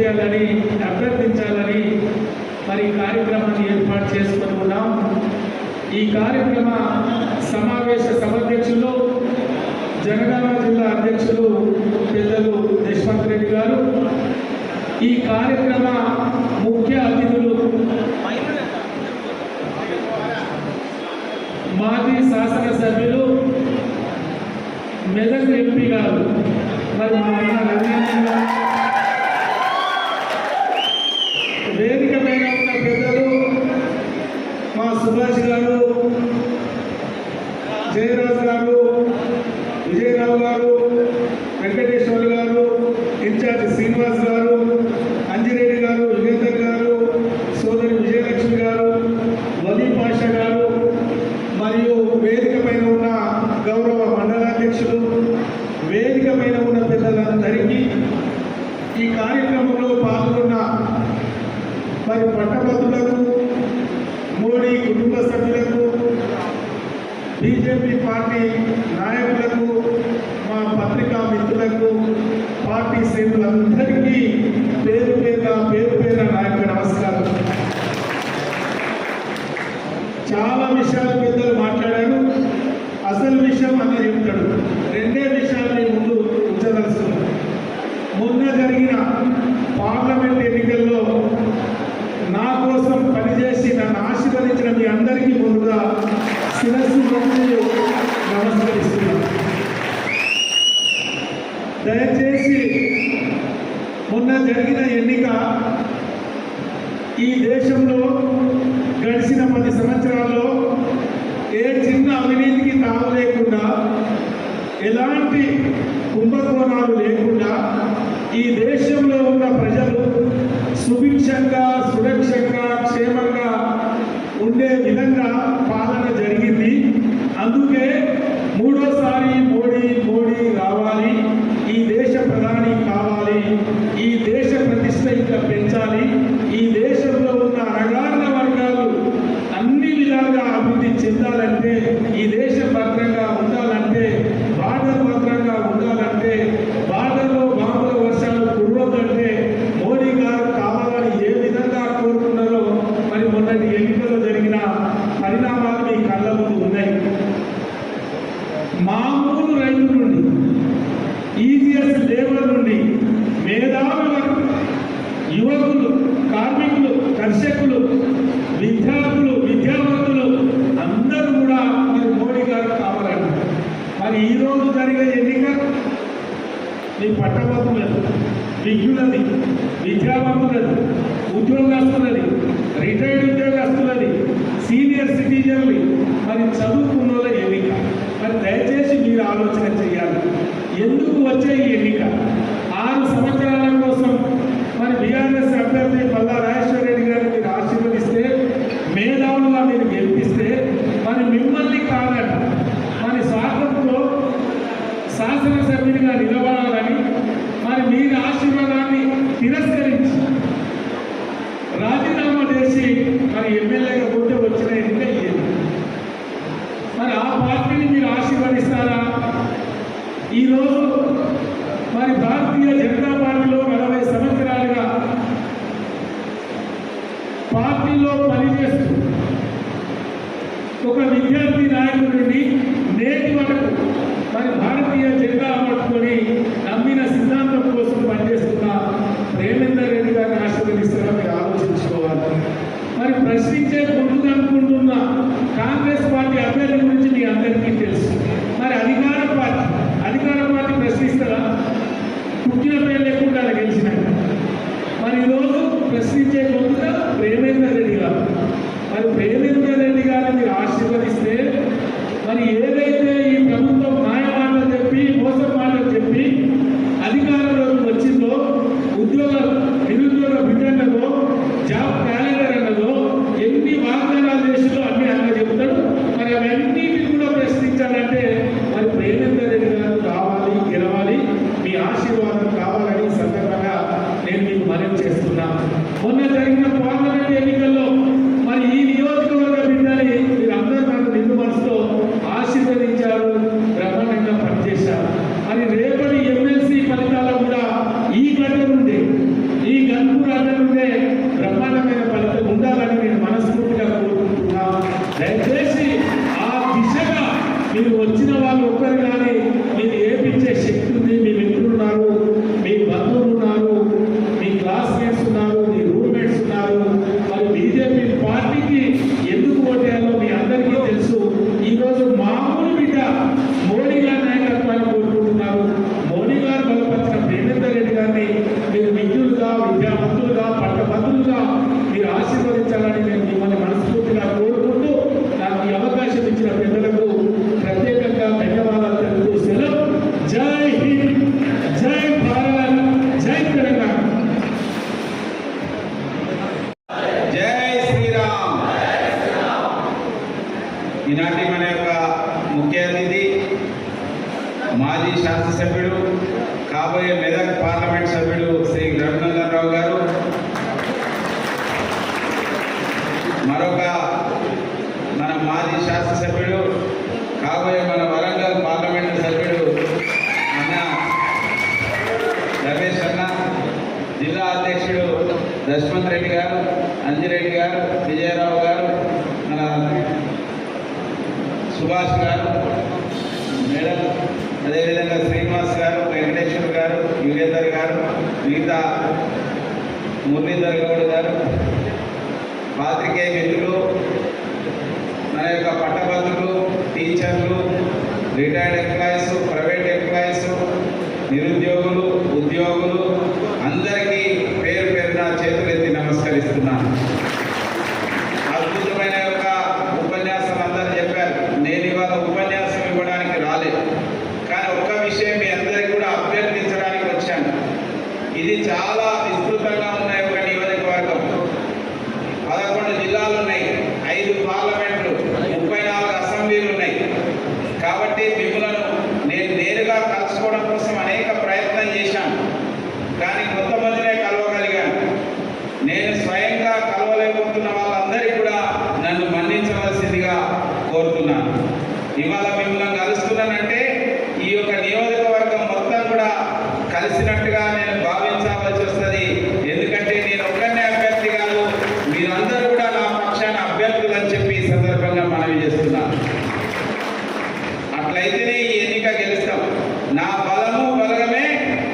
చేయాలని అభ్యర్థించాలని మరి కార్యక్రమాన్ని ఏర్పాటు చేసుకుని ఉన్నాం. ఈ కార్యక్రమ సమావేశ సభాధ్యక్షులు జనగామ జిల్లా అధ్యక్షులు పెద్దలు యశ్వంత్ రెడ్డి గారు, ఈ కార్యక్రమ ముఖ్య అతిథులు మాజీ శాసనసభ్యులు మెదక్ ఎంపీ గారు మరి మా రవీంద్ర గారు, వేదిక పైన ఉన్న పెద్దలు మా సుభాష్ గారు, జయరాజ్ గారు, విజయరావు గారు, వెంకటేశ్వర గారు, ఇన్ఛార్జ్ శ్రీనివాస్ గారు, అంజిరెడ్డి గారు, యుగేందర్ గారు, సోదరి విజయలక్ష్మి గారు, వలీ పాషా గారు మరియు వేదిక పైన ఉన్న గౌరవ మండలాధ్యక్షులు, వేదిక పైన ఉన్న పెద్దలందరికీ, ఈ కార్యక్రమంలో పాల్గొన్న మరి పట్టభద్రులకు, మోడీ కుటుంబ సభ్యులకు, బీజేపీ పార్టీ నాయకులకు, మా పత్రికా మిత్రులకు, పార్టీ శ్రేణులందరికీ పేరు పేరున నా యొక్క నమస్కారం. చాలా విషయాలు పెద్దలు మాట్లాడారు. అసలు విషయం అన్న చెప్తాడు. రెండే విషయాలు మీ ముందు ఉంచదలుచుకున్నాను. మొన్న జరిగిన పార్లమెంట్ ఎన్నికల్లో నా కోసం పనిచేసి నన్ను ఆశీర్వదించిన మీ అందరికీ ముందుగా శిరస్సు వంచి నమస్కరిస్తున్నాను. దయచేసి మొన్న జరిగిన ఎన్నిక ఈ దేశంలో గడిచిన 10 సంవత్సరాల్లో ఏ చిన్న అవినీతికి తావు లేకుండా, ఎలాంటి కుంభకోణాలు లేకుండా ఈ దేశంలో ఉన్న ప్రజలు సుభిక్షంగా, సురక్షంగా, క్షేమంగా ఉండే విధంగా పాలన జరిగింది. అందుకే మూడోసారి మోడీ రావాలి, ఈ దేశ ప్రధాని కావాలి, ఈ దేశ ప్రతిష్ట ఇంకా పెంచాలి, ఈ దేశంలో ఉన్న అణగారిన వర్గాలు అన్ని విధాలుగా అభివృద్ధి చెందాలంటే, ఈ దేశం భద్రంగా ఉండాలంటే, బార్డర్ భద్రంగా ఉండాలంటే, బార్డర్లో బాంబుల వర్షాలు కురవద్దంటే మోడీ గారు కావాలని ఏ విధంగా కోరుకున్నారో మరి మొన్నటి ఎన్నికల్లో జరిగిన పరిణామాలు మీ కళ్ళ ముందు ఉన్నాయి. మామూలు రైతు నుండి, ఈజీఎస్ లేబర్ నుండి, మేధావుల వరకు, యువకులు, కార్మికులు, కర్షకులు, విద్యార్థులు, విద్యావంతులు అందరూ కూడా మరి మోడీ గారు కావాలండి. మరి ఈరోజు జరిగే ఎన్నిక మీ పట్టభద్రులది, విజ్ఞులది, విద్యావంతులది, ఉద్యోగస్తులది, రిటైర్డ్ ఉద్యోగస్తులది, సీనియర్ సిటిజన్లు, మరి చదువుకున్న వాళ్ళ ఎన్నిక. మరి దయచేసి మీరు ఆలోచన చేయాలి. ఎందుకు వచ్చే ఈ ఎన్నిక? 6 సంవత్సరాల కోసం మరి బీఆర్ఎస్ అభ్యర్థి పల్లా రాజేశ్వర రెడ్డి గారిని మీరు ఆశీర్వదిస్తే, మేధావులుగా మీరు గెలిపిస్తే, మరి మిమ్మల్ని కాదట మరి స్వార్థంతో శాసనసభ్యునిగా నిలబడాలని మరి మీరు ఆశీర్వాదాన్ని తిరస్కరించి రాజీనామా చేసి మరి ఎమ్మెల్యేగా పోతే వచ్చిన ఎన్నిక ఇయ్యేది. మరి ఆ పార్టీని మీరు ఆశీర్వదిస్తారా? ఈరోజు మరి భారతీయ జనతా పార్టీలో 40 సంవత్సరాలుగా పార్టీలో పనిచేస్తూ ఒక విద్యార్థి నాయకుడి నుండి నేటి వరకు మరి భారతీయ జెండా పట్టుకొని నమ్మిన సిద్ధాంతం కోసం పనిచేస్తున్న రేవేందర్ రెడ్డి గారిని ఆశీర్వదిస్తారా? మీరు ఆలోచించుకోవాలి. మరి ప్రశ్నించే ముందుగా అనుకుంటున్న కాంగ్రెస్ పార్టీ అభ్యర్థి గురించి మీ అందరికీ తెలుసు. మరి అధికార పార్టీ ప్రశ్నిస్తారా? పుట్టిన పేరు లేకుండా గెలిచినాక మరి ఈరోజు ప్రశ్నించే ముందుగా రేవేందర్ రెడ్డి గారు. మరి రేవేందర్ రెడ్డి గారిని మీరు ఆశీర్వదిస్తే మరి ఏదైతే ఈ ప్రభుత్వం మాయ మాటలు చెప్పి, మోసం మాటలు చెప్పి అధికారంలోకి వచ్చిందో, నిరుద్యోగ బిడ్డలలో, జాబ్ క్యాలెండర్ అన్నదో, ఎన్ని వాగ్దానాలు చేసిందో అన్ని అన్న చెప్తాడు. మరి అవన్నిటిని కూడా ప్రశ్నించాలంటే మరి రేవేందర్ రెడ్డి గారు కావాలి, గెలవాలి, మీ ఆశీర్వాదం కావాలని సందర్భంగా నేను మీకు మనవి చేస్తున్నాను. మొన్న జరిగిన పార్లమెంట్ ఎన్నికల్లో మరి ఈ నియోజకవర్గ బిడ్డని మీరు అందరూ నన్ను నిండు మనసుతో ఆశీర్వదించారు. మీరు వచ్చిన వాళ్ళు ఒక్కరు కానీ మీరు ఏపించే శక్తి ఉంది. మీ మిత్రులు ఉన్నారు, మీ బంధువులు ఉన్నారు, మీ క్లాస్మేట్స్ ఉన్నారు, మీ రూమ్మేట్స్ ఉన్నారు. మరి బీజేపీ పార్టీకి ఎందుకు ఓటేయాలో మీ అందరికీ తెలుసు. ఈరోజు మామూలు బిడ్డ మోడీ గారి నాయకత్వాన్ని కోరుకుంటున్నారు. మోడీ గారు బలపరిచిన ప్రేమేందర్ రెడ్డి గారిని మీరు విద్యులుగా, విద్యావంతులుగా, పట్టభద్రులుగా మీరు ఆశీర్వదించాలని నేను మిమ్మల్ని మనస్ఫూర్తిగా కోరుకుంటూ నాకు ఈ అవకాశం ఇచ్చిన పెద్దలకు ప్రత్యేకంగా ధన్యవాదాలు తెలుపుతూ సెలవు. జై హింద్, జై భారత్, జై తెలంగాణ. జై శ్రీరామ్. ఈనాటి మన యొక్క ముఖ్య అతిథి మాజీ శాసనసభ్యుడు, కాబోయే మెదక్ పార్లమెంట్ సభ్యుడు శ్రీ రఘునందన్ రావు గారు, మరొక మన మాజీ శాసనసభ్యుడు, కాబోయే మన వరంగల్ పార్లమెంట్ సభ్యుడు అన్న రమేష్ అన్న, జిల్లా అధ్యక్షుడు దశమంత్ రెడ్డి గారు, అంజిరెడ్డి గారు, విజయరావు గారు, మన సుభాష్ గారు, మేడం, అదేవిధంగా శ్రీనివాస్ గారు, వెంకటేశ్వర్ గారు, యుగేందర్ గారు, మిగతా మురళీధర్ గౌడ్ గారు, పాత్రికేయ మిత్రులు, మన యొక్క పట్టభద్రులు, టీచర్లు, రిటైర్డ్ ఎంప్లాయీస్, ప్రైవేట్ ఎంప్లాయీస్, నిరుద్యోగులు, ఉద్యోగులు అందరికీ పేరు పేరున చేతులెత్తి నమస్కరిస్తున్నాను. అద్భుతమైన యొక్క ఉపన్యాసం అందరూ చెప్పారు. నేను ఇవాళ ఉపన్యాసం ఇవ్వడానికి రాలేదు, కానీ ఒక్క విషయం మీ అందరికీ కూడా అభ్యర్థించడానికి వచ్చాను. ఇది చాలా విస్తృతంగా ఉన్న ఒక నియోజకవర్గం. 11 జిల్లాలు ఉన్నాయి, 5 పార్లమెంట్లు, 34 అసెంబ్లీలు ఉన్నాయి. కాబట్టి మిమ్మలను నేను నేరుగా కలుసుకోవడం కోసం అనేక ప్రయత్నం చేశాను, కానీ కొంతమందినే కలవగలిగాను. నేను స్వయంగా కలవలేకపోతున్న వాళ్ళందరికీ కూడా నన్ను మన్నించవలసిందిగా కోరుతున్నాను. ఇవాళ మిమ్మల్ని కలుస్తున్నానంటే ఈ యొక్క నియోజకవర్గం మొత్తం కూడా కలిసినట్టుగా నేను భావించవలసి వస్తుంది. ఎందుకంటే నేను ఒక్కనే అభ్యర్థి కాదు, మీరందరూ కూడా నా పక్షాన అభ్యర్థులు అని చెప్పి ఈ సందర్భంగా మనవి చేస్తున్నాను. అట్లయితేనే ఈ ఎన్నిక గెలుస్తాం. నా బలమే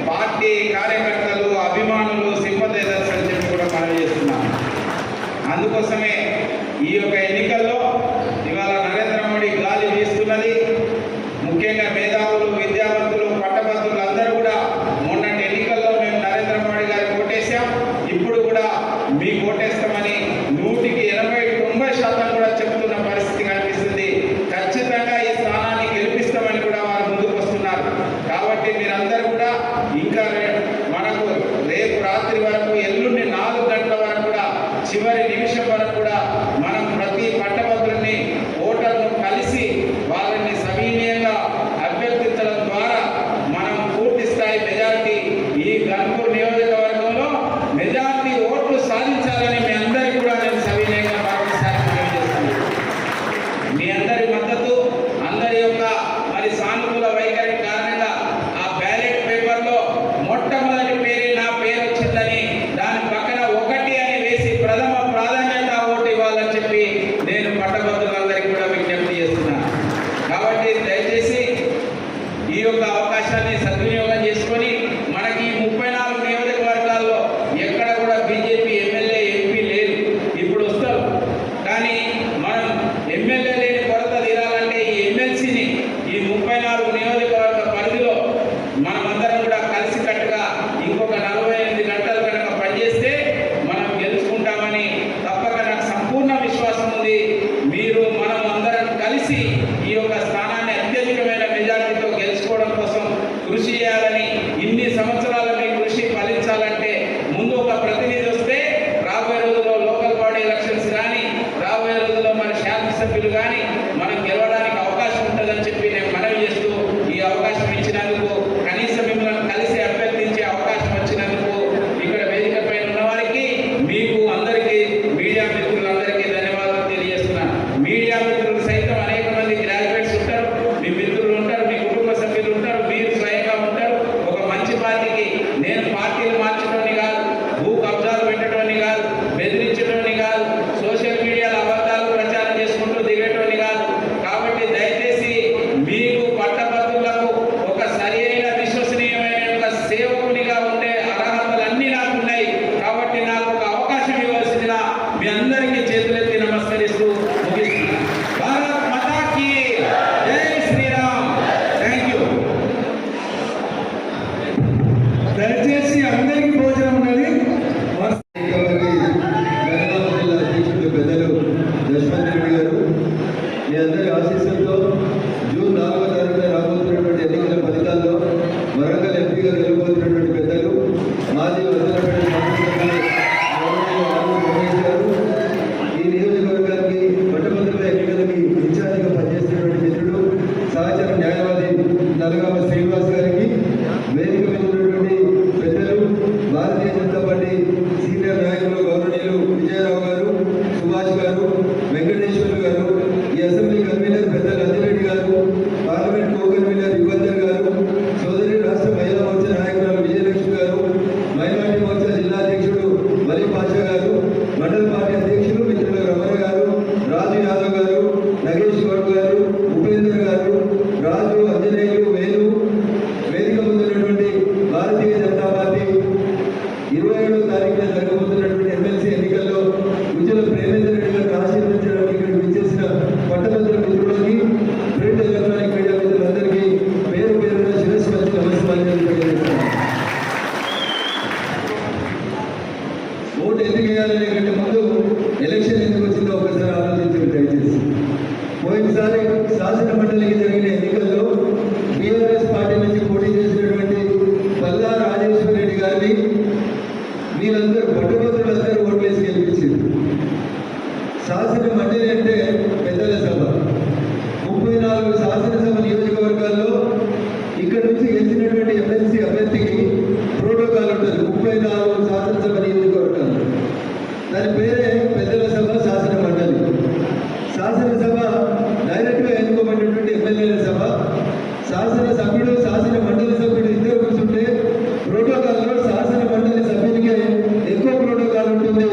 పార్టీ కార్యకర్తలు, అభిమానులు, సింపథైజర్స్ అని చెప్పి కూడా మనవి చేస్తున్నాను. అందుకోసమే ఈ యొక్క ఎన్నికల్లో ఇవాళ నరేంద్ర మోడీ గాలి వీస్తున్నది. ముఖ్యంగా మేధావులు, విద్యావంతులు, పట్టభద్రులు అందరూ కూడా మొన్నటి ఎన్నికల్లో మేము నరేంద్ర మోడీ గారికి ఓటేసాం, ఇప్పుడు కూడా మీకు ఓటేస్తామని 100కి 80-90% కూడా చెబుతున్న పరిస్థితి కనిపిస్తుంది. ఖచ్చితంగా ఈ స్థానాన్ని గెలిపిస్తామని కూడా వారు ముందుకు వస్తున్నారు. కాబట్టి మీరందరూ కూడా ఇంకా మనకు రేపు రాత్రి వరకు, ఎల్లుండి 4 గంటల వరకు కూడా, చివరి నిమిషం వరకు కూడా మనం ప్రతి పట్టభద్రుని, ఓటర్ను కలిసి వాళ్ళని సవినీయంగా అభ్యర్థించడం ద్వారా మనం పూర్తి స్థాయి మెజార్టీ ఈ గన్పూర్ నియోజకవర్గంలో మెజార్టీ ఓట్లు సాధించాలని మీ అందరికీ కూడా నేను సవినయంగా మరొకసారి తెలియజేస్తున్నాను. మీ అందరి మద్దతు, అందరి యొక్క మరి సానుకూల వైఖరి కారణంగా ఆ బ్యాలెట్ పేపర్లో మొట్టమొదటి పేరు నా పేరు వచ్చిందని దాని పక్కన 1 అని వేసి ప్రథమ ప్రాధాన్యత ఓటు ఇవ్వాలని చెప్పి నేను పట్టభద్రులందరికీ కూడా విజ్ఞప్తి చేస్తున్నాను. కాబట్టి దయచేసి ఈ యొక్క అవకాశాన్ని సద్వినియోగం చేసుకొని మనకి 34 నియోజకవర్గాల్లో ఎక్కడ కూడా బీజేపీ ఎమ్మెల్యే, ఎంపీ లేదు. ఇప్పుడు వస్తారు, కానీ మనం ఎమ్మెల్యే లేని కొరత తీరాలంటే ఈ ఎమ్మెల్సీని ఈ 34 నియోజకవర్గ పరిధిలో మనమందరం కూడా కలిసికట్టుగా ఇంకొక 48 గంటలు కనుక పనిచేస్తే మనం గెలుచుకుంటామని తప్పక నాకు సంపూర్ణ విశ్వాసం ఉంది. మీరు మనం అందరం కలిసి ఈ యొక్క స్థానాన్ని అత్యధికమైన మెజార్టీతో గెలుచుకోవడం కోసం కృషి చేయాలని మండలికి జరిగిన ఎన్నికల్లో బీఆర్ఎస్ పార్టీ నుంచి పోటీ చేసినటువంటి పల్లా రాజేశ్వర రెడ్డి గారిని వీళ్ళందరూ పట్టుబద్దులందరూ ఓట్లేసి గెలిపించారు. శాసన మండలి అంటే పెద్దల సభ. 34 శాసనసభ నియోజకవర్గాల్లో ఇక్కడ నుంచి గెలిచినటువంటి ఎమ్మెల్సీ అభ్యర్థికి ప్రోటోకాల్ ఉంటుంది. 34 శాసనసభ నియోజకవర్గాలు, దాని పేరే పెద్దల సభ, శాసన మండలి. శాసనసభ డైరెక్ట్గా ఎన్నుకోబడినటువంటి ఎమ్మెల్యేల సభ. శాసన సభ్యుడు, శాసన మండలి సభ్యుడు ఇద్దరు కూర్చుంటే ప్రోటోకాల్లో శాసన మండలి సభ్యునికే ఎక్కువ ప్రోటోకాల్ ఉంటుంది.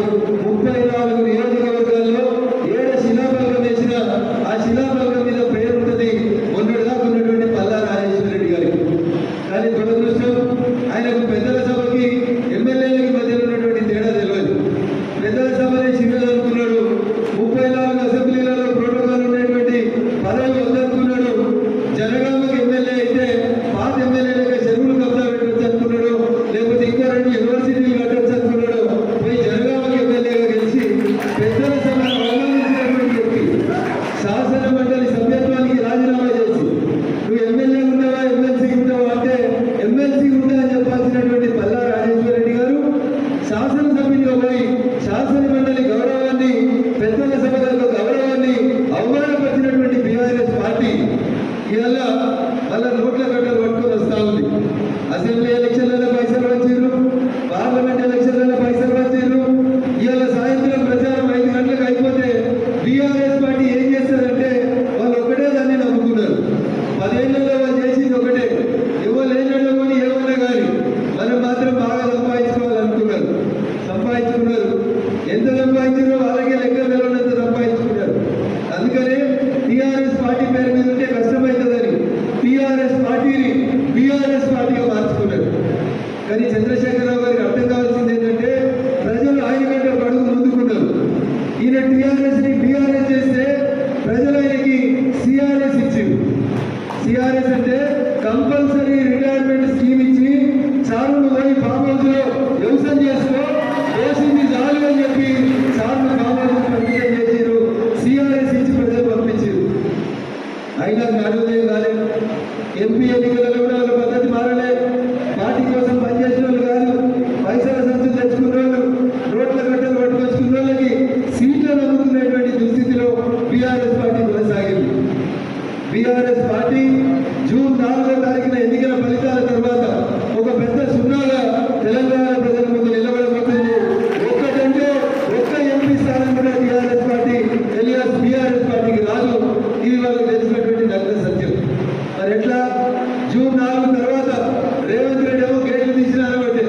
34 నియోజకవర్గాల్లో 7 శిలాఫలకం వేసిన ఆ శిలాఫలకం మీద పేరు ఉంటుంది మొన్నటిదాకా ఉన్నటువంటి పల్లా రాజేశ్వర రెడ్డి గారికి. కానీ దురదృష్టం, ఆయనకు పెద్దల సభకి ఎమ్మెల్యేలకి మధ్య ఉన్నటువంటి తేడా తెలియదు. పెద్దల సభని శిబిరం అనుకున్నాడు. 34 అసెంబ్లీలలో ప్రోటోకాల్ ఉన్నటువంటి పదవి వద్దనుకున్నాడు. జనగామకి ఎమ్మెల్యే అయితే పాత ఎమ్మెల్యేలకి చెరువులు కబ్జా పెట్టచ్చు అనుకున్నాడు, లేకపోతే ఇంకో 2 యూనివర్సిటీలు కట్టచ్చు అనుకున్నాడు. పోయి జనగామకి ఎమ్మెల్యేగా గెలిచి పెద్దల సభను అవమానించినటువంటి వ్యక్తి శాసన మండలి సభ్యత్వానికి రాజీనామా చేసి నువ్వు ఎమ్మెల్యే ఉంటావా ఎమ్మెల్సీ ఉంటావా అంటే ఎమ్మెల్సీ ఉంటా అని చెప్పాల్సినటువంటి పల్లా రాజేశ్వర రెడ్డి గారు శాసనసభ్యునిగా పోయి శాసన మండలి గౌరవాన్ని, పెద్దల సభ గౌరవాన్ని అవమానపరిచినటువంటి బీఆర్ఎస్ పార్టీ ఇవాళ వాళ్ళ నోట్ల గడ్డలు పట్టుకొని వస్తూ ఉంది. అసెంబ్లీ ఎలక్షన్లలో పైసలు వచ్చారు, పార్లమెంట్ ఎలక్షన్లలో పైసలు వచ్చారు. ఇవాళ సాయంత్రం ప్రచారం 5 గంటలకు అయిపోతే బీఆర్ఎస్ పార్టీ ఏం చేస్తారంటే వాళ్ళు ఒకటే దాన్ని నమ్ముకున్నారు. 10 ఏళ్లలో వాళ్ళు చేసింది ఒకటే, ఎవరు లేనట్లు కొని ఏమన్నా కానీ మనం మాత్రం బాగా సంపాదించుకోవాలనుకున్నారు. సంపాదించుకున్నారు. ఎంత సంపాదించారో వాళ్ళకే లెక్క తెలవనంత సంపాదించుకున్నారు. అందుకనే టీఆర్ఎస్ పార్టీ పేరు మీద ఉంటే కష్టమవుతుందని టీఆర్ఎస్ పార్టీని బీఆర్ఎస్ పార్టీగా మార్చుకున్నారు. కానీ చంద్రశేఖరరావు గారికి అర్థం కావాల్సింది ఏంటంటే ప్రజలు ఆయన కంటే ఒక అడుగు ముందుకున్నారు. ఈయన టీఆర్ఎస్ని బీఆర్ఎస్ చేస్తే ప్రజలు ఆయనకి సిఆర్ఎస్ ఇచ్చింది. సిఆర్ఎస్ అంటే కంపల్సరీ రిటైర్మెంట్ స్కీమ్ ఇచ్చి సార్లు పోయి ఫామ్ హౌస్లో వ్యవసాయం చేసుకో, వేసింది చాలు అని చెప్పి సార్లు ఫామ్ హౌస్ పంపిణీ చేసారు. సిఆర్ఎస్ ఇచ్చి ప్రజలు పంపించారు. అయినా నడువలేదు కాలేదు. ఎంపీ ఎన్నికలలో కూడా వాళ్ళ పద్ధతి మారలే. పార్టీ కోసం పనిచేసిన వాళ్ళు కాదు, పైసల సంచులు తెచ్చుకున్న వాళ్ళు, రోడ్ల గడ్డలు పట్టుకొచ్చుకున్న వాళ్ళకి సీట్లు నమ్ముకునేటువంటి దుస్థితిలో బీఆర్ఎస్ పార్టీ కొనసాగింది. బీఆర్ఎస్ పార్టీ జూన్ 4వ తారీఖున ఎన్నికల ఫలితాల తర్వాత ఒక పెద్ద సున్నాగా తెలంగాణ ప్రజల ముందు నిలబడబోతుంది. ఒక్కటంటే ఒక్క ఎంపీ స్థానం కూడా టీఆర్ఎస్ పార్టీ ఎలియాస్ బీఆర్ఎస్ పార్టీకి రాదు. ఇది వాళ్ళకి తెలిసినటువంటి నగ్న సత్యం. మరి ఎట్లా? జూన్ 4 తర్వాత రేవంత్ రెడ్డి ఏమో గేట్లు తీసినారంటే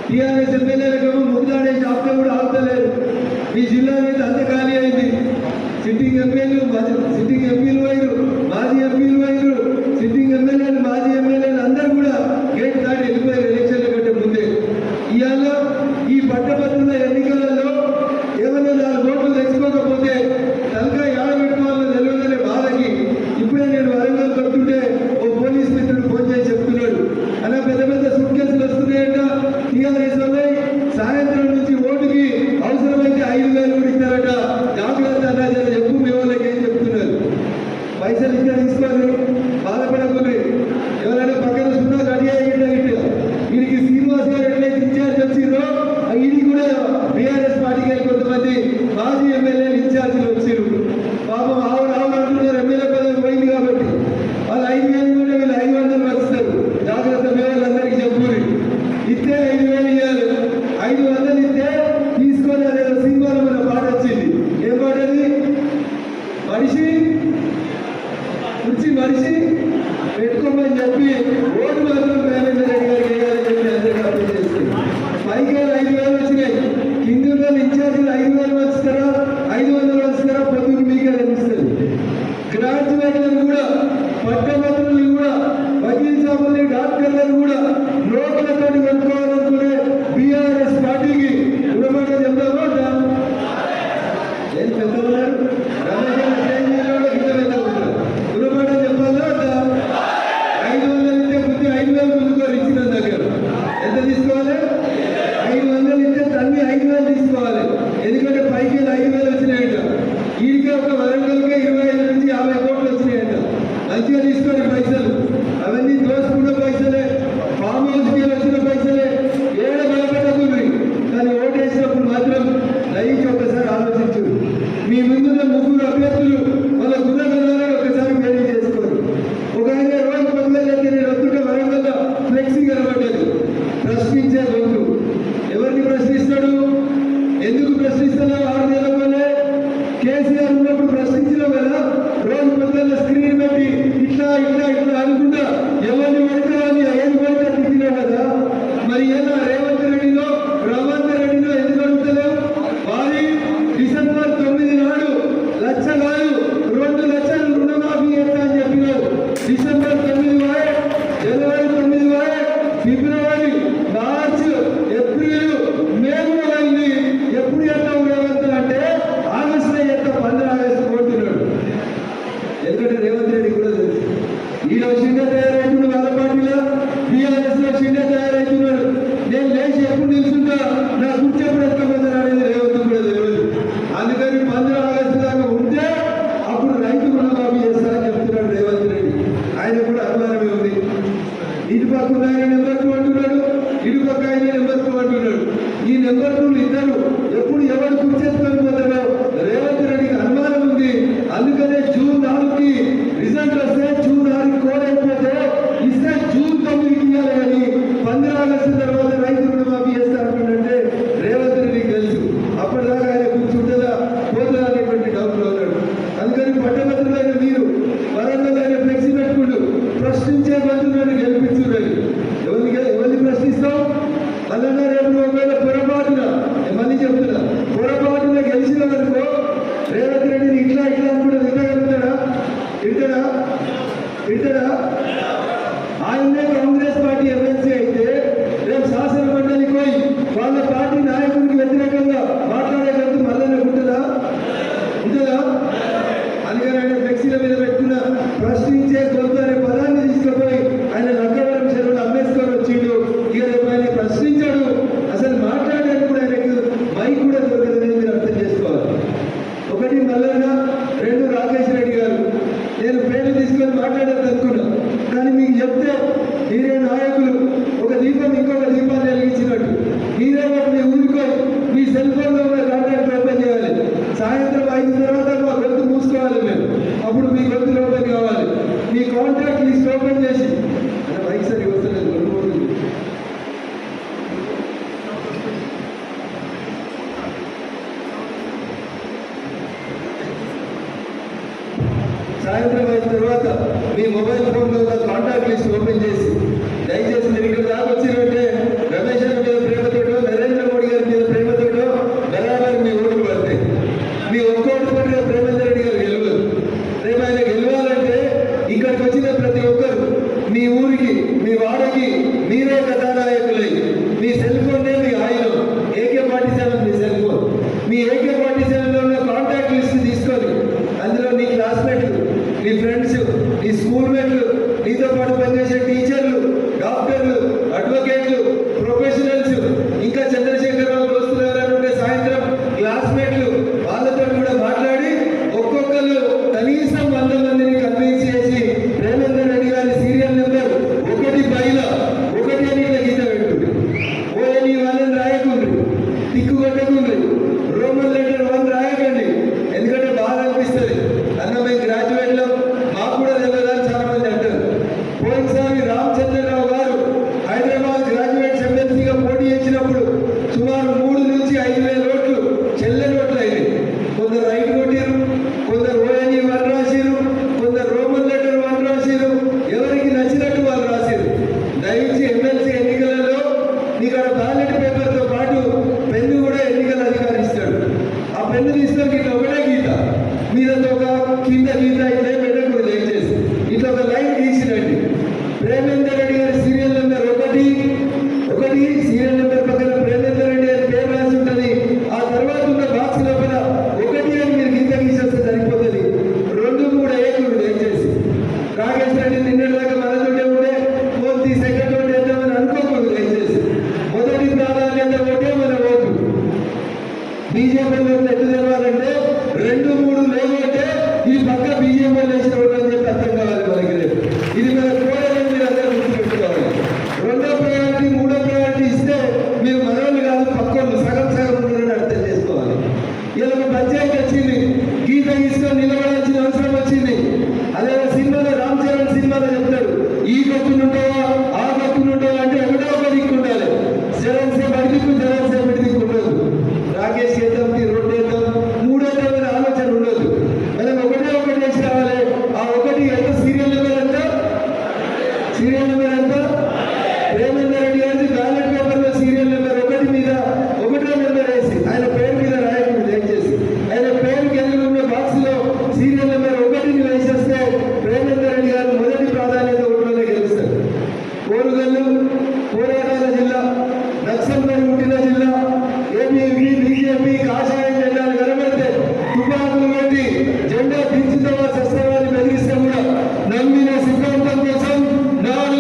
టీఆర్ఎస్ ఎమ్మెల్యేలకేమో ముందాడేసి ఆప్తే కూడా ఆపుతలేదు. మీ జిల్లా మీద అంత ఖాళీ అయింది. సిట్టింగ్ ఎంపీలు పోయారు, మాజీ ఎంపీలు పోయారు, సిట్టింగ్ ఎమ్మెల్యేలు, మాజీ ఎమ్మెల్యేలు అందరూ కూడా గేట్ దాటి వెళ్ళిపోయారు ఎలక్షన్ల కంటే ముందే. ఇవాళ ఈ పట్టభద్రుల ఎన్నికలలో ఏమన్నా 4 ఓట్లు తెచ్చుకోకపోతే తలకాయ ఆడబెట్టుకోవాలో తెలియదనే బాధకి ఇప్పుడే నేను వరంగల్ కొడుతుంటే ఓ పోలీస్ మిత్రుడు ఫోన్ చేసి చెప్తున్నాడు, అలా పెద్ద పెద్ద సూట్ కేసులు వస్తున్నాయంట టీఆర్ఎస్ వల్ల, సాయంత్రం నుంచి ఓటుకి అవసరమైతే 5,000 కూడా ఇస్తారట, జాగ్రత్త అన్నా జర చెప్పు మీ వాళ్ళకి ఏం చెప్తున్నారు. పైసలు ఇస్తే తీసుకోవాలి, బాధపడకుండా ఎవరైనా పక్కన సున్నా రెడీ అయ్యిందా ఇట్లా వీరికి శ్రీనివాస్ గారు ఎట్లయితే ఇన్ఛార్జ్ వచ్చిందో ఇది కూడా బీఆర్ఎస్ పార్టీకి కొంతమంది మాజీ ఎమ్మెల్యేలు ఇన్ఛార్జీలు వచ్చారు. పాపం ఆవుడు అంటున్నారు, ఎమ్మెల్యే పదవి పోయింది కాబట్టి వాళ్ళు 5,000 కూడా వీళ్ళు 500 వస్తారు. జాగ్రత్త మీ వాళ్ళందరికీ చెప్పుని ఇస్తే 5,000 ఇవ్వాలి. 500 ఇస్తే తీసుకొని అదేదో సినిమాలో మన పాట వచ్చింది. ఏం పాట అది? మనిషి పెట్టుకోమని చెప్పి ఓటు మాత్రం రేవంత్ రెడ్డి గారికి వేయాలని చెప్పి అందరికీ అర్థం చేస్తుంది. పైకి 5,000 వచ్చినాయి. కింది ఇన్ఛార్జీలు 5,000 వస్తారా 500 వస్తారా పొద్దుకు మీకే తెలుస్తుంది. గ్రాడ్యుయేట్లను కూడా, పట్టభద్రుల్ని కూడా, వకీల్ సాబుల్ని, డాక్టర్లను కూడా నోట్లతో కొనుక్కోవాలనుకునే బీఆర్ఎస్ పార్టీకి గుణమాట చెప్తామా? ఏం పెద్దవారు గుణమాట చెప్పాలా? 500 ఇస్తే బుద్ధి 5,000 ముందుకోరు ఇచ్చిన దగ్గర ఎంత తీసుకోవాలి? 500 ఇస్తే తన్ని 5,000 తీసుకోవాలి. ఎందుకంటే పైకి 5,000 వచ్చినాయంట. వీడికే ఒక వరంగల్కే 25 నుంచి 50 కోట్లు వచ్చినాయంట. వింటారా? ఆయనే కాంగ్రెస్ పార్టీ ఎమ్మెల్సీ అయితే రేపు శాసన మండలికి పోయి వాళ్ళ పార్టీ నాయకుడికి వ్యతిరేకంగా మాట్లాడేటట్టు మళ్ళీ ఉంటుందా? ఉంటుందా? అందుకని ఆయన ఫ్లెక్సీల మీద పెట్టుకున్న ప్రశ్నించే గొంతు అనే పదాన్ని తీసుకుపోయి ఆయన లక్కవరం చెరువులు అమ్మేసుకొని వచ్చిండు. ఇక రేపు ఆయన ప్రశ్నించాడు, అసలు మాట్లాడడానికి కూడా ఆయనకు మైక్ కూడా దొరకదని మీరు అర్థం చేసుకోవాలి. ఒకటి మల్లన్న, రెండు రాకేష్ రెడ్డి గారు. నేను పేర్లు తీసుకొని మాట్లాడేది అనుకున్నా, కానీ మీకు చెప్తే మీరే నాయకులు. ఒక దీపం ఇంకొక దీపాన్ని వెలిగించినట్టు మీరే మీ ఊరికో మీ సెల్ ఫోన్లో ఉన్న కాంటాక్ట్ ఓపెన్ చేయాలి. సాయంత్రం 5 తర్వాత మా గొంతు మూసుకోవాలి మేము, అప్పుడు మీ గొంతులు ఓపెన్ కావాలి. మీ కాంటాక్ట్ లిస్ట్ ఓపెన్ చేసి బైక్ సరి వస్తలేదు సాయంత్రం 5 తర్వాత మీ మొబైల్ ఫోన్లో ఉన్న కాంటాక్ట్ లిస్ట్ ఓపెన్ చేసి దయచేసి మీరు ఇక్కడ దాకా వచ్చినట్టే రమేష్ గారి మీద ప్రేమతోటో నరేంద్ర మోడీ గారి మీద ప్రేమతోటో బరాబర్ మీ ఓట్లు పడతాయి. మీ ఒక్కోటి పడిన ప్రేమేందర్ రెడ్డి గారు గెలవదు. రేపు ఆయన గెలవాలంటే ఇక్కడికి వచ్చిన ప్రతి ఒక్కరు మీ ఊరికి మీ వాడకి మీరే కథానాయకులై మీ సెల్ ఫోన్నే మీ ఆయుధం. AK-47 మీ సెల్ ఫోన్. మీ AK-47లో ఉన్న కాంటాక్ట్ లిస్ట్ తీసుకొని అందులో నీ క్లాస్మేట్లు, నీ ఫ్రెండ్స్, నీ స్కూల్ మేట్లు, నీతో పాటు పనిచేసే టీచర్లు, డాక్టర్లు, అడ్వకేట్లు, ప్రొఫెషనల్స్, ఇంకా చంద్రశేఖరరావు దోస్తులు ఎవరైనా ఉంటే సాయంత్రం క్లాస్మేట్లు, వాళ్ళతో కూడా మాట్లాడి ఒక్కొక్కరు కనీసం 100 మందిని కన్విన్స్ చేసి ప్రేమేందర్ రెడ్డి గారి సీరియల్ నెంబర్ 1 పైన 1 అని ఇట్లా గీత పెట్టుండ్రి. ఓని వాళ్ళని రాయకుండ్రి, తిక్కు కొట్టకుండ్రి, రోమన్ లెటర్ 1 రాయకండి. ఎందుకంటే బాగా అనిపిస్తుంది. అన్న మేము గ్రాడ్యుయేట్లో మాకు కూడా తెలియదని చాలా మంది అంటారు. పోయినసారి రామచంద్రరావు గారు హైదరాబాద్ గ్రాడ్యుయేట్స్ ఎమ్మెల్సీగా పోటీ చేసినప్పుడు సుమారు 3 నుంచి 5,000 ఓట్లు చెల్లెని ఓట్లు అయినాయి. కొందరు రైట్ కొట్టారు, కొందరు ఓఎన్ఈ 1 రాసిరు, కొందరు రోమన్ లెటర్ 1 రాసిరు. ఎవరికి నచ్చినట్టు వాళ్ళు రాసిరు. దయచేసి ఎమ్మెల్సీ ఎన్నికలలో నీకు అక్కడ బ్యాలెట్ పేపర్తో పాటు పెన్ను కూడా ఎన్నికల అధికారి ఇస్తాడు. ఆ పెన్ను తీసుకొని ఇట్లా ఒకటే గీత మీదతో ఒక కింద గీత ఇట్లా పెట్టకూడదు. దయచేసి ఇట్లా ఒక లైన్ గీసినండి. ప్రేమేందర్ రెడ్డి గారి సీరియల్ నెంబర్ 1 సీరియల్ నెంబర్ పక్కన ప్రేమేందర్ రెడ్డి గారి పేరు రాసి ఉంటుంది. ఆ తర్వాత ఉన్న బాక్స్ లోపల 1 అని మీరు గీత గీసేస్తే సరిపోతుంది. 2 కూడా ఏకుడు. దయచేసి రాకేష్ రెడ్డి నిన్నటిదాకా మనతోటే ఉంటే పోతే సెకండ్ ఓటు వేద్దామని అనుకోకూడదు. దయచేసి మొదటి ప్రాధాన్యత ఓటే మన ఓటు. బీజేపీలో ఎట్టు తెలవాలంటే 2, 3 లేకపోతే ఈ పక్క బీజేపీ వేసిన ఓటు అని చెప్పి అర్థం కావాలి మనకి. రేపు ఇది మన కోడలని మీరు అందరూ గుర్తుపెట్టుకోవాలి. 2వ ప్రయారిటీ 3వ ప్రయారిటీ ఇస్తే మీరు మనోళ్ళు కాదు, పక్కోళ్ళు సగం సగం ఉన్నారని అర్థం చేసుకోవాలి. ఇలా ఒక పంచాయతీ వచ్చింది, గీత తీసుకొని నిలబడాల్సిన అవసరం వచ్చింది. అదే సినిమాలో రామ్ చరణ్ సినిమాలో చెప్తాడు, ఈ గొప్పునుంటావా ఆ గొప్పునుంటావా అంటే ఒకటే ఒక దిక్కు ఉండాలి. జగన్ సేపు అడి దిక్కు, జగన్ సేపు ఇటు దిక్కు ఉండదు. రాకేష్ వేద్దాం, 2 వేద్దాం, 3 వేద్దాం అనే ఆలోచన ఉండదు. మనం ఒకటే వేసి రావాలి. ఆ 1 ఎంత సీరియల్ నెంబర్ ఎంత? సీరియల్ నెంబర్ ఎంత? ప్రేమేందర్ రెడ్డి గారి బ్యాలెట్ పేపర్లో సీరియల్ నెంబర్ 1 మీద 1వ నెంబర్ వేసి ఆయన పేరు మీద రాయకుండా దయచేసి ఆయన పేరుకి ఎదురున్న బాక్స్ లో సీరియల్ నెంబర్ 1ని వేసేస్తే ప్రేమేందర్ రెడ్డి గారు మొదటి ప్రాధాన్యత ఓట్లోనే గెలుస్తారు. కోరుగల్లు పోరాటాల జిల్లా, నక్సల్బరి పుట్టిన జిల్లా. ఏపీ బీజేపీ కాషాయం జెండాలు కనబడితే తుపాకులు పెట్టి జెండా దించుతావా సస్తవాన్ని బెదిరిస్తే కూడా నమ్మిన సిద్ధాంతం కోసం 4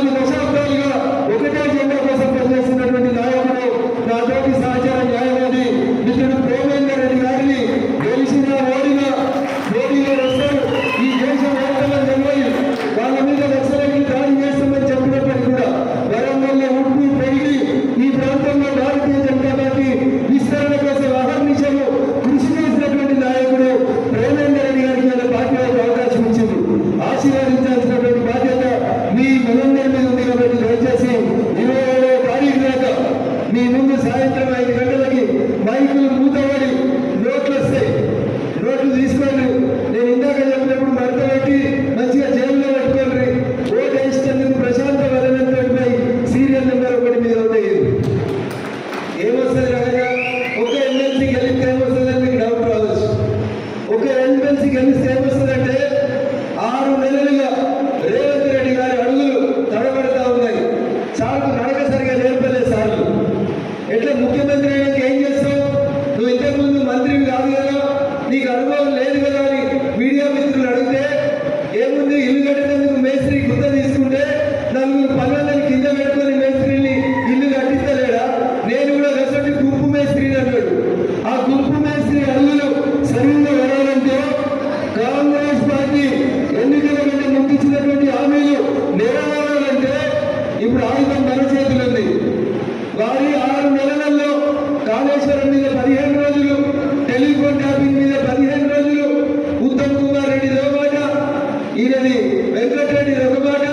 వెంకటరెడ్డి ఒక మాట,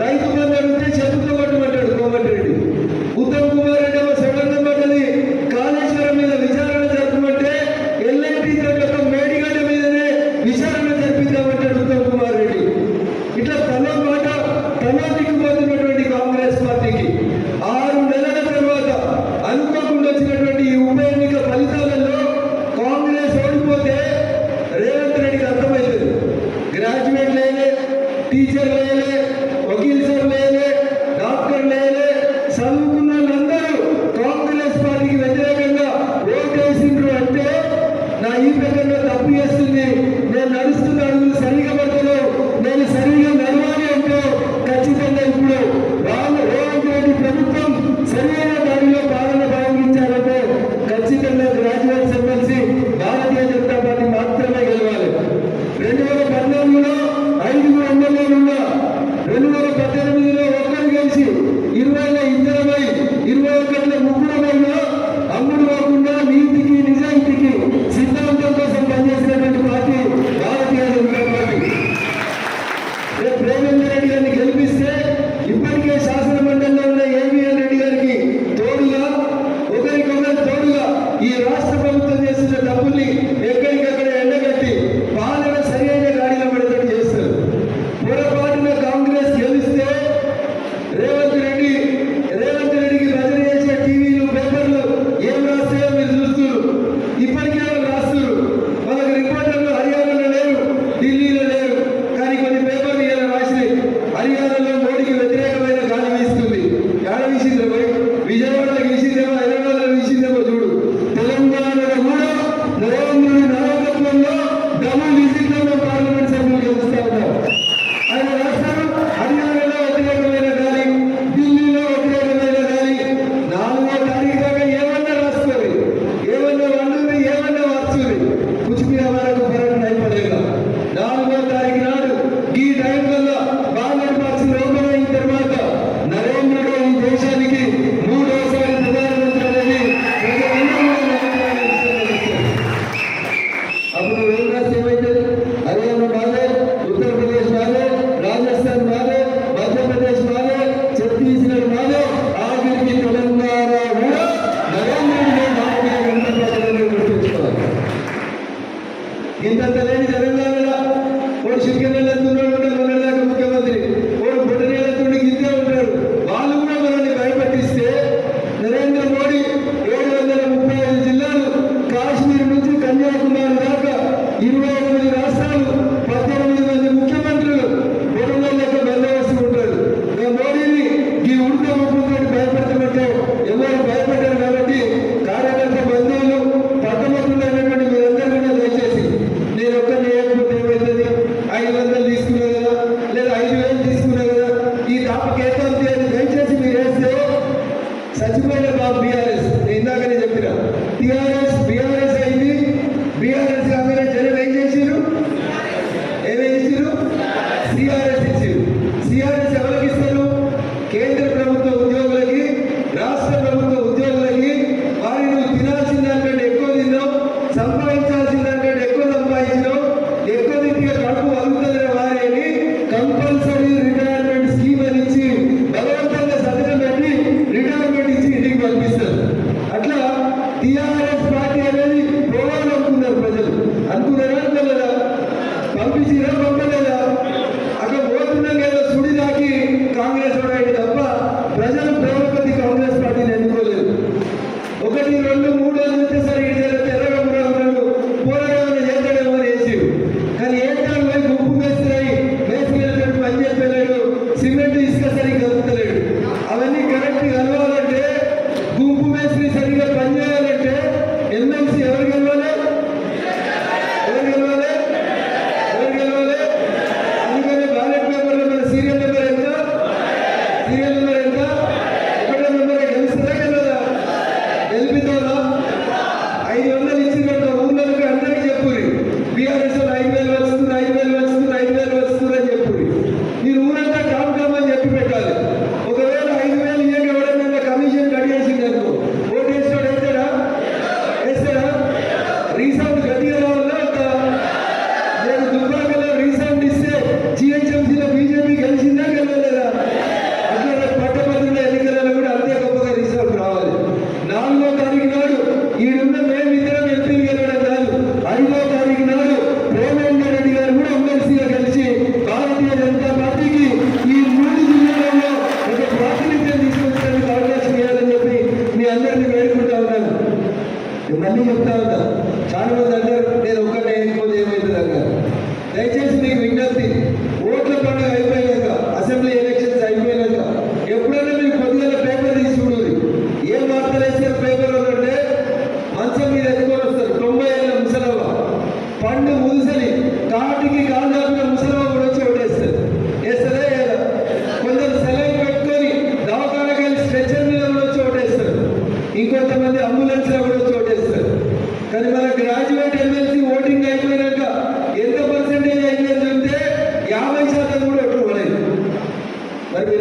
రైతు బంధు అడిగితే చెప్పుతో కొట్టమంటాడు కోమటిరెడ్డి. ఉత్తమ్ కుమార్ రెడ్డి ఏమో సడన్గా పడ్డది కాళేశ్వరం మీద విచారణ జరపమంటే ఎల్ఐటి తోట మేడిగడ్డ మీదనే విచారణ జరిపిద్దామంటాడు ఉత్తమ్ కుమార్ రెడ్డి. ఇట్లా తన మాట తన దిక్కుపోతున్నటువంటి కాంగ్రెస్ పార్టీకి 6 నెలల తర్వాత అనుకోకుండా వచ్చినటువంటి ఈ ఉప ఎన్నిక ఫలితాలలో కాంగ్రెస్ ఓడిపోతే రేవంత్ రెడ్డికి అర్థమవుతుంది. గ్రాడ్యుయేట్ లేలే, టీచర్ లేలే, వకీల్ సార్ లేలే, డాక్టర్ లేలే, చదువుకున్న వాళ్ళందరూ కాంగ్రెస్ పార్టీకి వ్యతిరేకంగా ఓటేసిండ్రు అంటే నా ఈ ప్రకారంగా తప్పు చేస్తుంది, నేను నడుస్తున్న అడుగులు సరిగా పడతలేవు, నేను సరిగా నడవాలి అంటే ఖచ్చితంగా ఇప్పుడు రేవంత్ రెడ్డి ప్రభుత్వం సరైన దారిలో పాలన భావించాలంటే ఖచ్చితంగా graduates MLC Bharatiya Janata party మాత్రమే గెలవాలి. 2014లో 5 ఎమ్మెల్యేలు ఉన్న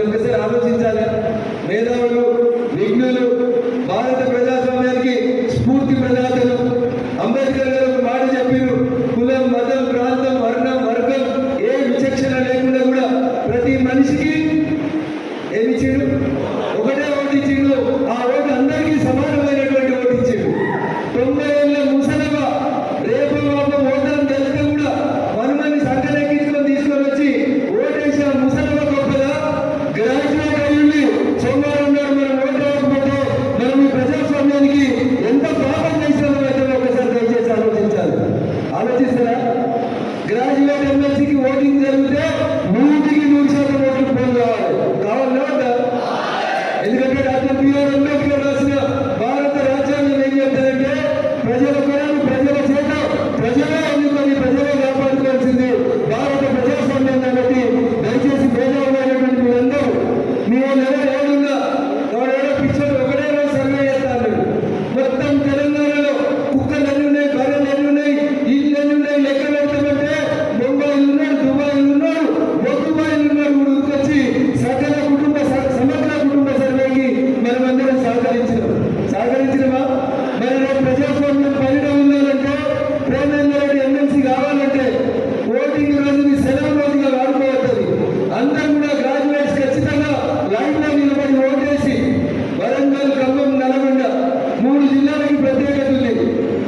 ఒకసారి ఆలోచించాలి. మేధావులు, విజ్ఞులు, భారత ప్రజాస్వామ్యానికి స్ఫూర్తి ప్రదాతలు అంబేద్కర్ గారు ఒక మాట చెప్పారు. కులం, మతం, ప్రాంతం, వర్ణం, వర్గం ఏ విచక్షణ లేకుండా కూడా ప్రతి మనిషికి ఏమిచ్చాడు? ఒకటే ఓటు ఇచ్చిండు. ఆ ఓటు అందరికీ సమానమైనటువంటి ఓటు ఇచ్చాడు. 90 ఏళ్ళ ముసలవ రేపు మాపం ఓటర్ని తెలిస్తే కూడా మనమని సంకలెక్కించుకొని తీసుకొని వచ్చి ఓటేసి ఆ ముసలవ గొప్పదా? గ్రాడ్యుయేట్ అయ్యింది సోమవారం నాడు మనం ఓటు వేయకపోతే మనం ఈ ప్రజాస్వామ్యానికి ఎంత పాపం చేసినామో అయితే ఒకసారి దయచేసి ఆలోచించాలి. ఆలోచిస్తారా? గ్రాడ్యుయేట్ ఎమ్మెల్సీకి ఓటింగ్ జరిగితే 100% ఓట్లు పోలు కావాలా వద్దా? ఎందుకంటే డాక్టర్ బిఆర్ అంబేద్కర్ రాసిన భారత రాజ్యాంగం ఏం చెప్తారంటే ప్రజల కొరకు, ప్రజల చేత, ప్రజలే అందుకొని ప్రజలే కాపాడుకోవాల్సింది భారత ప్రజాస్వామ్యం. కాబట్టి దయచేసి పేదవాళ్ళైనటువంటి మీరందరూ మీ ఎవరు ఏడున్నా ఎవరెవరో పిక్చర్ ఒకటే రోజు సర్వే చేస్తారు. మొత్తం తెలంగాణలో కుక్కలు ఎన్ని ఉన్నాయి, బర్రెలు ఎన్ని ఉన్నాయి, ఇళ్ళు ఎన్ని ఉన్నాయి లెక్క పెడతామంటే ముంబైలు ఉన్నాడు, దుబాయ్లు ఉన్నాడు, బొగ్గుబాయిలు ఉన్నాడు. ఉడికొచ్చి సకల కుటుంబ సమగ్ర కుటుంబ సర్వేకి మనమందరం సహకరించినమా? మరి రేపు ప్రజాస్వామ్యం పరిణామం ఉండాలంటే ప్రేమేందర్ రెడ్డి ఎమ్మెల్సీ కావాలంటే ఓటింగ్ రోజుని సెలవు రోజుగా వాడుకోవద్దని అందరూ కూడా గ్రాడ్యుయేట్స్ ఖచ్చితంగా లైన్ లో నిలబడి ఓటేసి వరంగల్, ఖమ్మం, నల్గొండ 3 జిల్లాలకి ప్రత్యేకత ఉంది.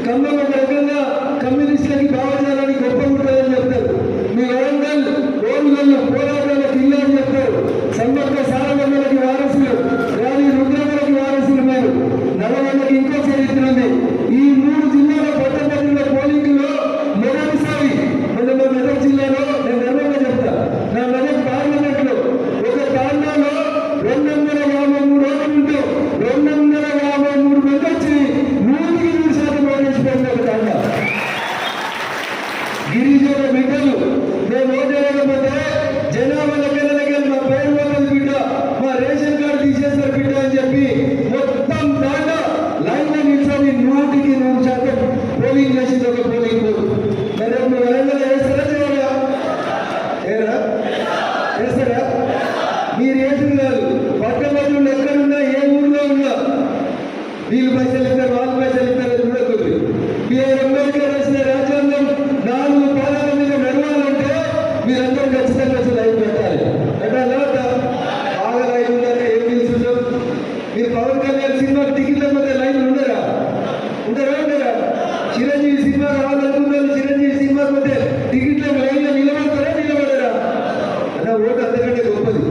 ఖమ్మం ఒక రకంగా కమ్యూనిస్టులకి భావజాలానికి గొప్ప ఉంటుందని చెప్తారు. మీ వరంగల్ ఓన్గల్లు పోరాటాలకు ఇల్లు అని చెప్తారు. సమ్మక్క సారమ్మలకి వారసులు, రాణి రుద్రమ్మలకి వారసులు మీరు. నల్గొండకి ఇంకో చరిత్ర ఉంది. ఈ 3 జిల్లాల పట్టణంలో పోలింగ్ లో మొదటిసారి మన మెదక్ జిల్లాలో నేను గర్వంగా చెప్తా, నా మెదక్ పార్లమెంట్ లో ఒక తాండాలో 253 ఓట్లు ఉంటే 253 మంది వచ్చి 100% ఓటేసిపోయింది ఒక తాండా. గిరిజన బిడ్డలు మేము ఓటేయకపోతే జనాభా లెక్కలకి మా పేరు పోతుంది బిడ్డ, మా రేషన్ కార్డు తీసేస్తారు బిడ్డ అని చెప్పి మొత్తం తాండా లైన్ లో నిల్చొని 100% పోలింగ్ చేసింది ఒక పోలింగ్ బూత్. మరి రేపు వరంగల్ వేస్తారా చేయాలా? ఏరా వేస్తారా? మీరు వేసింది కాదు, పట్టణంలో ఎక్కడున్నా ఏ ఊళ్ళో ఉన్నా వీళ్ళు పైసలు ఇస్తారు, వాళ్ళు పైసలు ఇస్తారు చూడకూడదు. బిఆర్ అంబేద్కర్ రాసిన రాజ్యాంగం 4 పాదాల మీద నడవాలంటే మీరందరూ ఖచ్చితంగా లైన్ పెట్టాలి. పెట్టాలా? బాగా లైన్ ఉండాలి. ఏం తెలుసు? మీరు పవన్ కళ్యాణ్ సినిమాకి టికెట్ల మధ్య లైన్ ఉండరా? ఉండరా? చిరంజీవి సినిమా రావాలనుకున్నారు, చిరంజీవి సినిమా పోతే టికెట్ల లైన్లో నిలబడరా? అలా ఓటు అంతకంటే గొప్పది.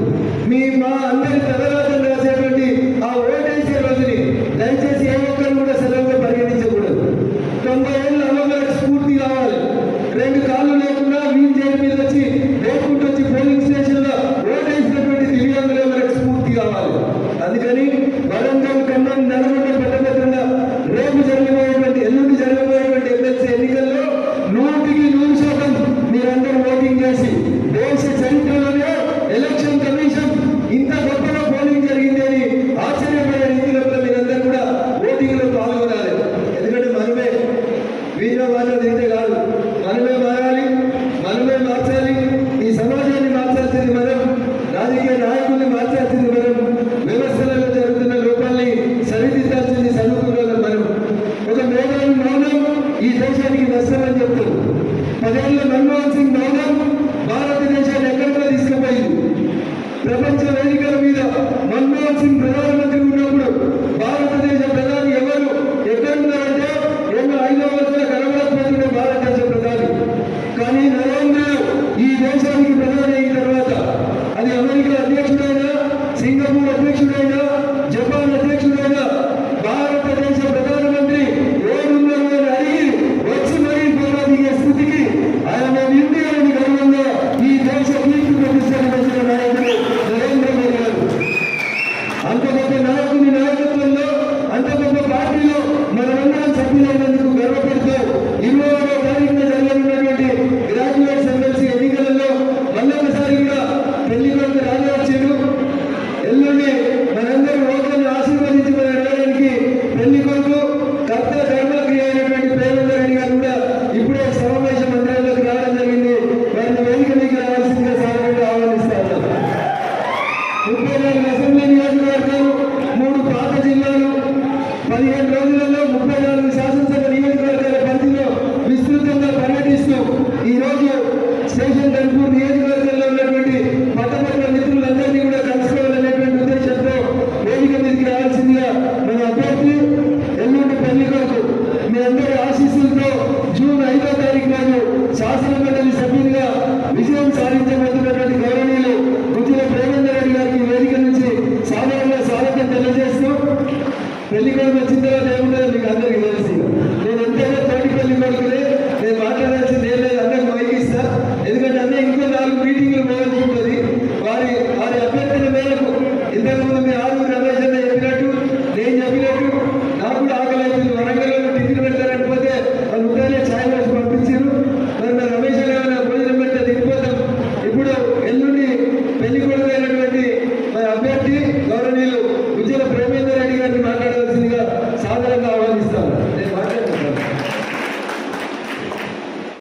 మా అందరి తదరాజం రాసేటువంటి ఆ ఓటేసే రోజుని దయచేసి ఏ ఒక్కరు కూడా సెలవుగా పరిగణించకూడదు. 90 ఏళ్ళ అమ్మగారికి స్ఫూర్తి కావాలి. 2 కాళ్ళు లేకుండా వీల్ చైర్ మీద వచ్చి లేకుంటూ వచ్చి పోలింగ్ స్టేషన్ లో ఓటేసినటువంటి దివ్యాంగులే మనకు స్ఫూర్తి కావాలి. అందుకని వరంగల్, ఖమ్మం, నల్గొండ పట్టభద్రంగా రేపు జరగబోయేటువంటి, ఎల్లుండి జరగబోయేటువంటి ఎమ్మెల్సీ ఎన్నికల్లో 100% మీరందరూ ఓటింగ్ చేసి దేశ చరిత్రలోనే ఎలక్షన్ కమిషన్ ఇంత గొప్పగా పోలింగ్ జరిగిందని ఆశ్చర్యపడే రీతిలో మీరందరూ కూడా ఓటింగ్ లో పాల్గొనాలి. ఎందుకంటే మనమే వీరవాదం అయితే కాదు, మనమే మారాలి, మనమే మార్చాలి. ఈ సమాజాన్ని మార్చాల్సింది మనం, రాజకీయ నాయకుల్ని మార్చాల్సింది మనం, వ్యవస్థలలో జరుగుతున్న లోపాల్ని సరిదిద్దాల్సింది చదువుకున్న మనం. ఒక మేధావి మౌనం ఈ దేశానికి నష్టమని చెప్తారు. 10 ఏళ్ల మన్మోహన్ సింగ్ మౌనం భారతదేశాన్ని ఎక్కడికో తీసుకుపోయింది. ప్రపంచ వేదికల మీద మన్మోహన్ సింగ్ ప్రధానమంత్రి ఉన్నప్పుడు భారతదేశ ప్రధాని ఎవరు ఎక్కడున్నారంటే ఏమో 5వ వరుసలో కనబడకపోతుండే భారతదేశ ప్రధాని. కానీ నరేంద్ర ఈ దేశానికి ప్రధాని అయిన తర్వాత అది అమెరికా